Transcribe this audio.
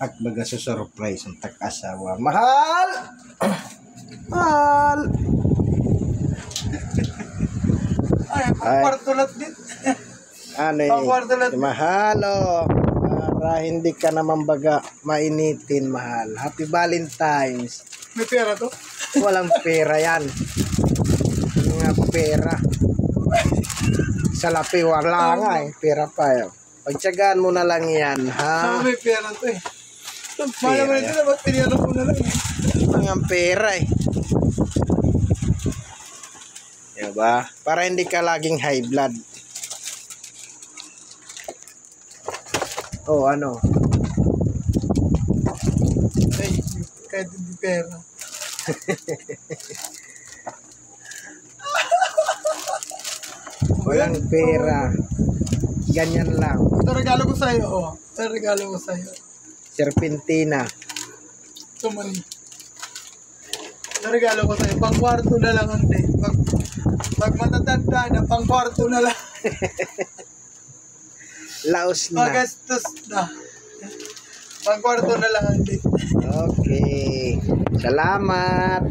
At baga surprise ang tag-asawa. Mahal! Mahal! Ay, pang-kwartulat din. Ano eh? Mahal oh. Para hindi ka naman baga mainitin, mahal. Happy Valentine's. May pera to? Walang pera yan. Mga pera. Salapi wala nga eh. Pera pa yun. Pagtsagaan mo na lang yan, ha? May pera to eh. Mahal naman ito na, ba't piniyalo ko na lang eh? Mga pera eh. Diba? Para hindi ka laging high blood. Oh, ano? Ay, kahit hindi pera. Walang pera. Ganyan lang. Ito regalo ko sa'yo, oh. Ito regalo ko sa'yo. Serpentina. Ito man. Ito regalo ko sa'yo. Pang-kwarto na lang, hindi. Pag matatanda na, pang-kwarto na lang. Laos na. Magastos na. Pang-kwarto na lang, hindi. Okay. Salamat.